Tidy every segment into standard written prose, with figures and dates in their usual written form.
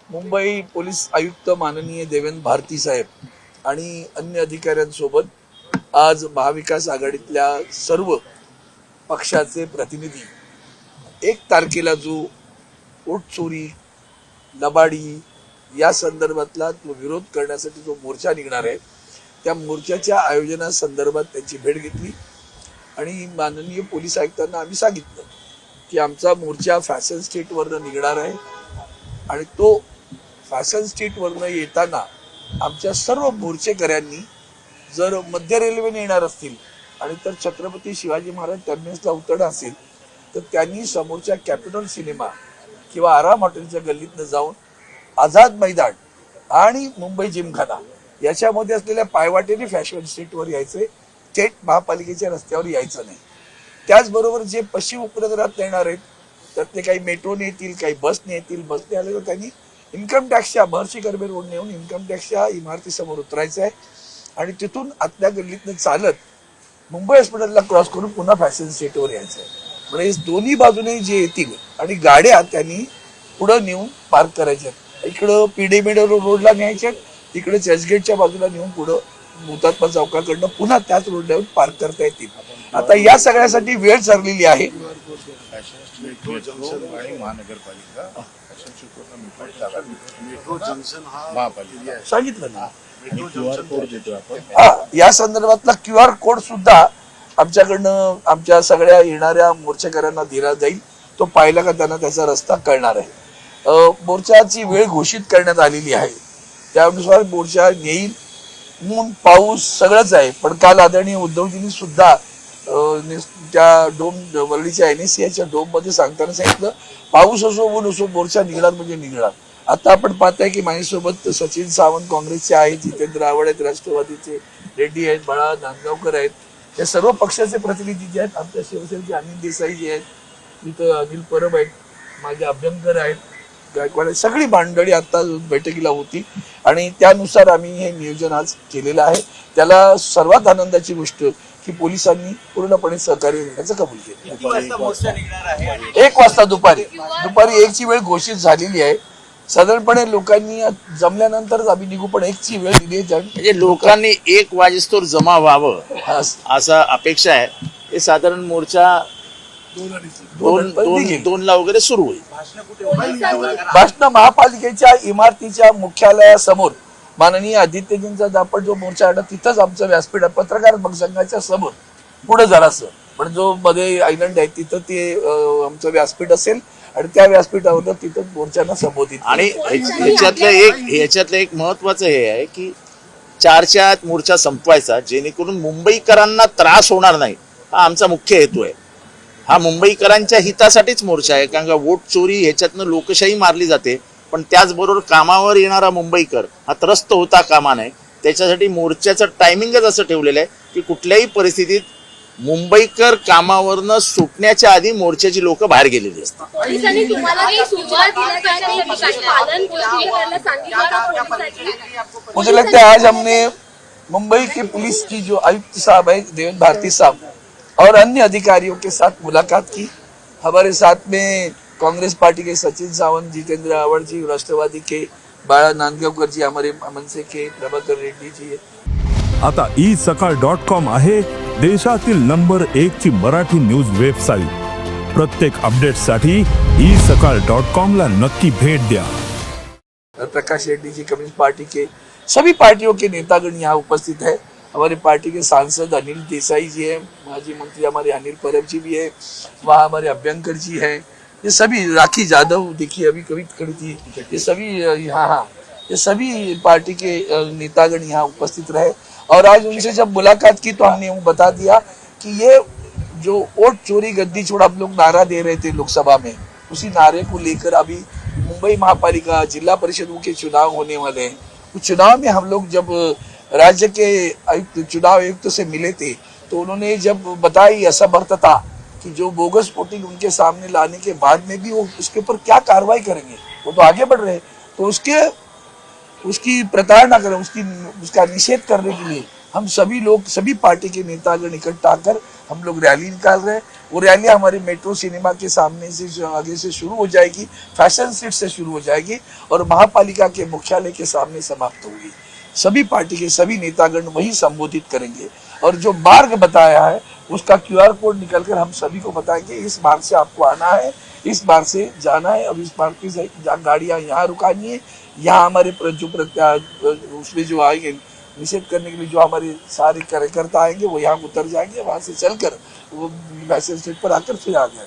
Mumbai police आयुक्त माननीय देवेंद्र भारती साहेब आणि अन्य अधिकाऱ्यांसोबत आज महाविकास आघाडीतल्या सर्व पक्षाचे प्रतिनिधी 1 तारखेला जो वोट चोरी लबाडी या संदर्भातला तो विरोध करण्यासाठी जो मोर्चा निघणार आहे त्या मोर्चाच्या आयोजनासंदर्भात त्यांची भेट घेतली आणि माननीय पोलीस आयुक्तांना आम्ही सांगितलं की आमचा मोर्चा फॅशन स्ट्रीटवरनं निघणार आहे आणि तो फॅशन स्ट्रीटवरनं येताना आमच्या सर्व मोर्चेकऱ्यांनी जर मध्य रेल्वेने येणार असतील आणि तर छत्रपती शिवाजी महाराज टर्मिनसला उतरणार असेल तर त्यांनी समोरच्या कॅपिटल सिनेमा किंवा आराम हॉटेलच्या गल्लीतनं जाऊन आझाद मैदान आणि मुंबई जिमखाना याच्यामध्ये असलेल्या पायवाटेने फॅशन स्ट्रीटवर यायचे, थेट महापालिकेच्या रस्त्यावर यायचं नाही. त्याचबरोबर जे पश्चिम उपनगरात येणार आहेत तर ते काही मेट्रोने येतील, काही बसने येतील. बसने आले तर त्यांनी इन्कम टॅक्सच्या महर्षी कर्वे रोडने येऊन इन्कम टॅक्सच्या इमारतीसमोर उतरायचं आहे आणि तिथून आतल्या गल्लीतनं चालत मुंबई हॉस्पिटलला क्रॉस करून पुन्हा फॅशन स्ट्रीटवर यायचं आहे. म्हणजे दोन्ही बाजूने जे येतील आणि गाड्या त्यांनी पुढं नेऊन पार्क करायच्या. इकडं पीडीमेडर रोडला न्यायच्या, इकडे चर्चगेटच्या बाजूला नेऊन पुढं हुतात्मा चौकाकडनं पुन्हा त्याच रोडला येऊन पार्क करता येतील. आता या सगळ्यासाठी वेळ ठरलेली आहे. सांगितलं ना, या संदर्भातला QR कोड सुद्धा आमच्याकडनं आमच्या सगळ्या येणाऱ्या मोर्चेकऱ्यांना दिला जाईल. तो पाहिला का त्यांना त्याचा रस्ता कळणार आहे. मोर्चाची वेळ घोषित करण्यात आलेली आहे, त्यानुसार मोर्चा येईल. ऊन पाऊस सगळंच आहे, पण काल आदरणीय उद्धवजींनी सुद्धा त्या डोम वरळीच्या NSCच्या डोम मध्ये सांगताना सांगितलं पाऊस असो ऊन असो मोर्चा निघणार म्हणजे निघणार. आता आपण पाहताय की माझ्यासोबत सचिन सावंत काँग्रेसचे आहेत, जितेंद्र आव्हाड आहेत राष्ट्रवादीचे, रेड्डी आहेत, बाळा नांदगावकर आहेत, या सर्व पक्षाचे प्रतिनिधी जे आहेत, आमच्या शिवसेनेचे अनिल देसाई जे आहेत, तिथं अनिल परब आहेत, माझे अभ्यंकर आहेत, गायकवाड, सगळी मंडळी आता बैठकीला होती आणि त्यानुसार आम्ही हे नियोजन आज केलेलं आहे. त्याला सर्वात आनंदाची गोष्ट की पोलिसांनी पूर्णपणे सहकार्य देण्याचं कबूल केलं. 1 वाजता दुपारी 1ची वेळ घोषित झालेली आहे. साधारणपणे लोकांनी जमल्यानंतर आम्ही निघू, पण 1ची वेळ दिली आहे. म्हणजे लोकांनी 1 वाजेस्तोवर जमा व्हावं असा अपेक्षा आहे. हे साधारण मोर्चा 2ला वगैरे सुरू होईल. भाषण महापालिकेच्या इमारतीच्या मुख्यालयासमोर माननीय आदित्यजींचा आपण जो मोर्चा आहे तिथंच आमचं व्यासपीठ आहे, पत्रकार संघाच्या समोर पुढे जरासं, पण जो मध्ये आयलंड आहे तिथं ते आमचं व्यासपीठ असेल आणि त्या व्यासपीठावर तिथं मोर्चांना संबोधित. आणि ह्याच्यातलं एक महत्वाचं हे आहे की 4च्या आत मोर्चा संपवायचा, जेणेकरून मुंबईकरांना त्रास होणार नाही. हा आमचा मुख्य हेतू आहे. हा मुंबईकरांच्या हितासाठीच मोर्चा आहे, कारण का वोट चोरी ह्याच्यातनं लोकशाही मारली जाते, पण त्याचबरोबर कामावर येणारा मुंबईकर हा त्रस्त होता कामा नये. त्याच्यासाठी मोर्चाचं टायमिंगच असं ठेवलेलं आहे की कुठल्याही परिस्थितीत मुंबईकर कामावरनं सुटण्याच्या आधी मोर्चाची लोक बाहेर गेलेली असतात. मुझे लगता है आज हमने मुंबई के पुलिस की जो आयुक्त साहब है देवेंद्र भारती साहब और अन्य अधिकारियों के साथ मुलाकात की. हमारे साथ में कांग्रेस पार्टी के सचिन सावंत, जितेंद्र आव्हाड जी, राष्ट्रवादी के बाळा नांदगावकर जी, हमारे मनसे के प्रभाकर रेड्डी जी. आता isakal.com आहे देशातील नंबर 1 ची मराठी न्यूज वेबसाईट. प्रत्येक अपडेटसाठी isakal.com ला नक्की भेट द्या. प्रकाश रेड्डी जी कम्युनिस्ट पार्टी के, सभी पार्टियों के नेतागण यहाँ उपस्थित है. हमारी पार्टी के सांसद अनिल देसाई जी है, माजी मंत्री हमारे अनिल परब जी भी है, वहाँ हमारे अभ्यंकर जी है, ये सभी, राखी जाधव देखिए अभी कभी खड़ी थी, ये सभी ये सभी पार्टी के नेतागण यहाँ उपस्थित रहे. और आज उनसे जब मुलाकात की तो हमने वो बता दिया कि ये जो वोट चोरी गद्दी छोड़ हम लोग नारा दे रहे थे लोकसभा में, उसी नारे को लेकर अभी मुंबई महापालिका जिला परिषदों के चुनाव होने वाले हैं. उस चुनाव में हम लोग जब राज्य के आयुक्त, चुनाव आयुक्त से मिले थे तो उन्होंने जब बताई असमर्थता कि जो बोगस वोटिंग उनके सामने लाने के बाद में भी वो उसके ऊपर क्या कार्रवाई करेंगे, वो तो आगे बढ़ रहे, तो उसकी प्रताड़ना करें, उसका निषेध करने के लिए हम सभी लोग, सभी पार्टी के नेतागण इकट्ठा कर हम लोग रैली निकाल रहे हैं। वो रैली हमारे मेट्रो सिनेमा के सामने से आगे से शुरू हो जाएगी, फैशन स्ट्रीट से शुरू हो जाएगी और महापालिका के मुख्यालय के सामने समाप्त होगी। सभी पार्टी के सभी नेतागण वही संबोधित करेंगे और जो मार्ग बताया है उसका QR कोड निकलकर हम सभी को बताएंगे, इस मार्ग से आपको आना है, इस मार्ग से जाना है, अब इस मार्ग की गाड़ियां यहाँ रुकानी है, यहाँ हमारे उसमें जो आएंगे निषेध करने के लिए जो हमारे सारे कार्यकर्ता आएंगे वो यहाँ उतर जाएंगे, वहां से चलकर वो फैशन स्ट्रीट पर आकर फिर आ गए।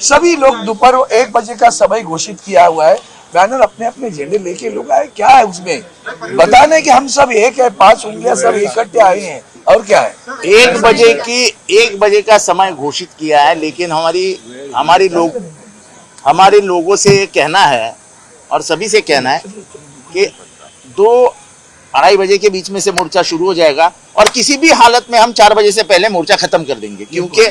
सभी लोग दोपहर 1 बजे का समय घोषित किया हुआ है, बैनर अपने अपने झंडे लेके लोग आए, क्या है उसमें बताने कि हम सब एक है, 5 उंगलियां सब इकट्ठे आए हैं और क्या है। 1 बजे का समय घोषित किया है, लेकिन हमारे लोगों से ये कहना है और सभी से कहना है कि 2-2:30 बजे के बीच में से मोर्चा शुरू हो जाएगा और किसी भी हालत में हम 4 बजे से पहले मोर्चा खत्म कर देंगे, क्योंकि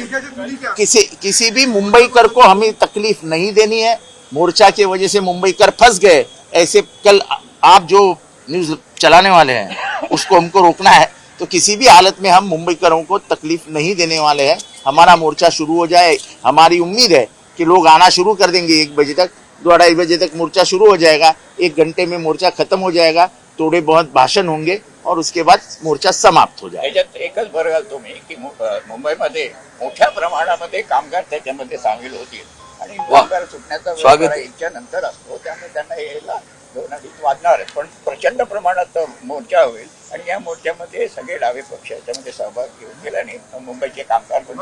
किसी भी मुंबईकर को हमें तकलीफ नहीं देनी है। मोर्चा की वजह से मुंबईकर फंस गए, ऐसे कल आप जो न्यूज चलाने वाले हैं उसको हमको रोकना है। तो किसी भी हालत में हम मुंबईकरों को तकलीफ नहीं देने वाले हैं। हमारा मोर्चा शुरू हो जाए, हमारी उम्मीद है कि लोग आना शुरू कर देंगे। 1 बजे तक, 2-2:30 बजे तक मोर्चा शुरू हो जाएगा, 1 घंटे में मोर्चा खत्म हो जाएगा, थोड़े बहुत भाषण होंगे और उसके बाद मोर्चा समाप्त हो जाएगा। याच्यात एकच बघाल तुम्ही की मुंबईमध्ये मोठ्या प्रमाणामध्ये कामगार त्याच्यामध्ये सामील होतील आणि कामगार सुटण्याचा वेळ इच्छा नंतर असतो, त्यामुळे त्यांना यायला 2-2:30 वाजणार आहे। पण प्रचंड प्रमाणात मोर्चा होईल आणि या मोर्चामध्ये सगळे डावे पक्ष याच्यामध्ये सहभाग घेऊन गेल्याने मुंबईचे कामगार पण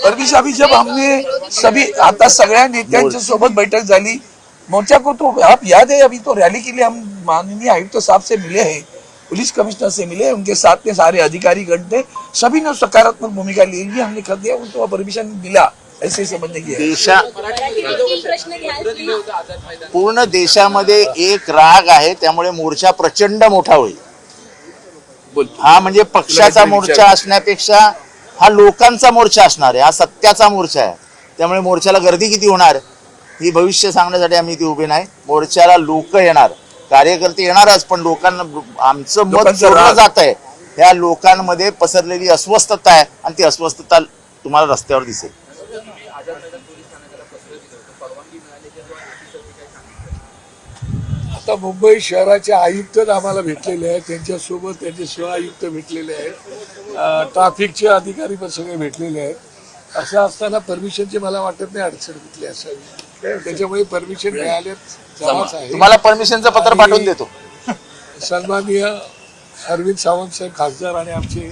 परमिश अभी जब हमने सभी आता सगळ्या नेत्यांच्या सोबत बैठक झाली, मोर्चा को तो आप याद है, अभी तो रैली के लिए हम माननीय आयुक्त साहब से मिले हैं, पुलिस कमिश्नर से मिले, उनके साथ में सारे अधिकारी गण थे, सभी ने सकारात्मक भूमिका ली, हमने कर दिया, उनको परमिशन मिला, ऐसे समझने की पूर्ण देशामध्ये एक राग आहे, त्यामुळे मोर्चा प्रचंड मोठा होईल। हा म्हणजे पक्षाचा मोर्चा असण्यापेक्षा हा लोकांचा मोर्चा असणार आहे, हा सत्याचा मोर्चा आहे। त्यामुळे मोर्चाला गर्दी किती होणार ही भविष्य सांगण्यासाठी आम्ही इथे उभे नाही। मोर्चाला लोक येणार, कार्यकर्ते येणारच, पण लोकांना आमचं मत जोडलं जात आहे, ह्या लोकांमध्ये पसरलेली अस्वस्थता आहे आणि ती अस्वस्थता तुम्हाला रस्त्यावर दिसेल। आता मुंबई शहराचे आयुक्त आम्हाला भेटलेले आहेत, त्यांच्यासोबत त्यांचे सहआयुक्त भेटलेले आहेत, ट्रॅफिकचे अधिकारी पण सगळे भेटलेले आहेत। असं असताना परमिशनची मला वाटत नाही अडचण कुठली असावी, त्याच्यामुळे परमिशन मिळाल्याच आहे। तुम्हाला परमिशनचं पत्र पाठवून देतो। सन्माननीय अरविंद सावंत साहेब खासदार आणि आमचे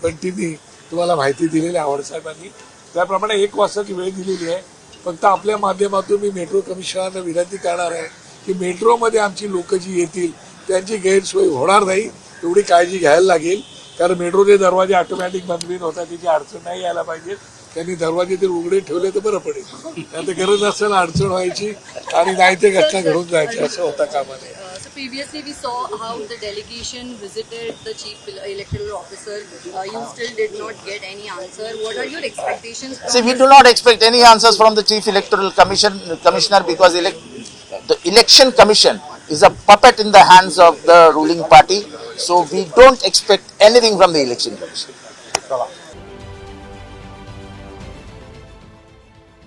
बंटींनी तुम्हाला माहिती दिलेली आवड साहेबांनी, त्याप्रमाणे 1 वाजताची वेळ दिलेली आहे। फक्त आपल्या माध्यमातून मी मेट्रो कमिशनरला विनंती करणार आहे की मेट्रोमध्ये आमची लोक जी येतील त्यांची गैरसोय होणार नाही, एवढी काळजी घ्यायला लागेल, कारण मेट्रोचे दरवाजे ऑटोमॅटिक बंद होतात, त्याची अडचण नाही यायला पाहिजे। त्यांनी दरवाजे ते उघडे ठेवले तर बरं पडेल, त्यात गरज असताना अडचण व्हायची आणि नाही ते घटना घडून जायची, असं होता कामा नये। So previously we saw how the delegation visited the chief electoral officer. You still did not get any answer. What are your expectations? See, we do not expect any answers from the Chief Electoral Commissioner because the Election Commission is a puppet in the hands of the ruling party. So we don't expect anything from the Election Commission.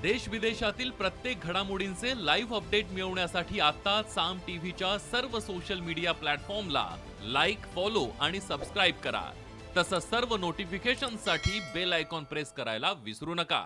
देश विदेशातील प्रत्येक घडामोडींचे live update मिळवण्यासाठी आता साम टीव्हीच्या सर्व social media प्लॅटफॉर्मला like, follow आणि सबस्क्राईब करा। तसंच सर्व नोटिफिकेशनसाठी बेल आयकॉन प्रेस करायला विसरू नका।